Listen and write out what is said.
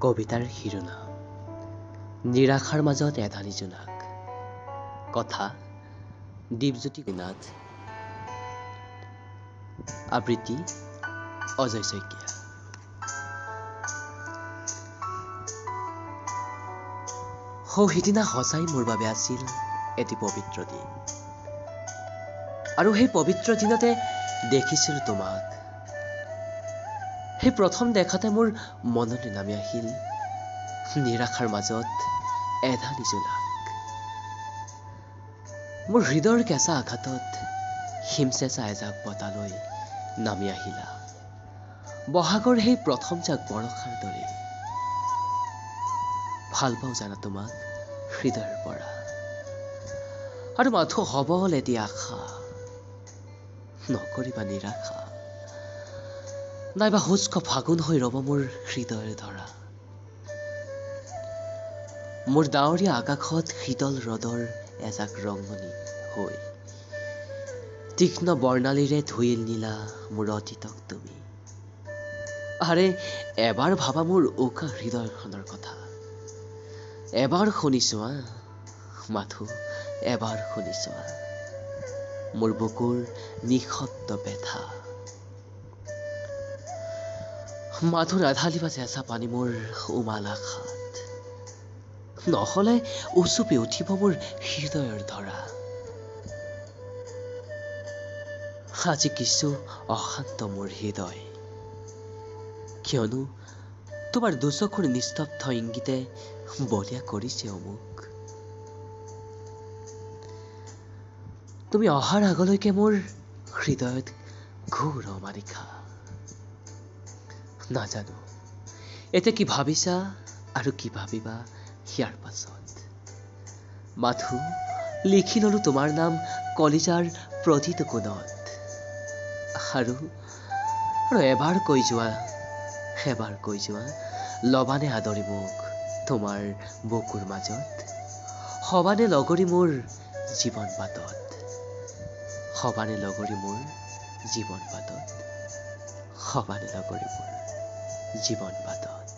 কবিতাৰ শিৰোনাম নিৰাশাৰ মাজত এধানি জোনাক। কথা দীপজ্যোতি গুণাথ। আবৃত্তি অজয় শইকীয়া। সিদিনা সঁচাই মোৰ বাবে আছিল এটি পবিত্ৰ দিন, আৰু সেই পবিত্ৰ দিনতে দেখিছিলোঁ তোমাক। সেই প্ৰথম দেখাতে মোৰ মনলৈ নামি আহিল নিৰাশাৰ মাজত এধানি জোনাক। মোৰ হৃদয়ৰ কেঁচা আঘাতত হিমচেঁচা এজাক বতালৈ নামি আহিলা, বহাগৰ সেই প্ৰথম জাক বৰষাৰ দৰে। ভাল পাওঁ জানা তোমাক হৃদয়ৰ পৰা, আৰু মাথো সবল এটি আশা। নকৰিবা নিৰাশা, নাইবা শুষ্ক ফাগুন হৈ ৰব মোৰ হৃদয়ৰ ধৰা। মোৰ ডাৱৰীয়া আকাশত শীতল ৰদৰ এজাক ৰঙনি হৈ তীক্ষ্ণ বৰ্ণালীৰে ধুই নিলা মোৰ অতীতক তুমি। আৰে এবাৰ ভাবা মোৰ উকা হৃদয়খনৰ কথা, এবাৰ শুনি চোৱা, মাথো এবাৰ শুনি চোৱা মোৰ বুকুৰ নিঃশব্দ ব্যথা। মাথো নাঢালিবা চেঁচা পানী মোৰ উমাল আশাত, নহলে উচুপি উঠিব মোৰ হৃদয়ৰ ধৰা। আজি কিছু অশান্ত মোৰ হৃদয়, কিয়নো তোমাৰ দুচকুৰ নিস্তব্ধ ইংগিতে বলীয়া কৰিছে মোক। তুমি অহাৰ আগলৈকে মোৰ হৃদয়ত ঘোৰ অমানিশা। নাজানো এতিয়া কি ভাবিছা আৰু কি ভাবিবা ইয়াৰ পাছত। মাথো লিখি ললো তোমাৰ নাম কলিজাৰ প্ৰতিটো কোণত, আৰু এবাৰ কৈ যোৱা লবানে আদৰি মোক তোমাৰ বুকুৰ মাজত, সবানে লগৰী মোৰ জীৱন বাটত, সবানে লগৰী মোৰ জীৱন বাটত, সবানে লগৰী মোৰ জীৱন বাটত।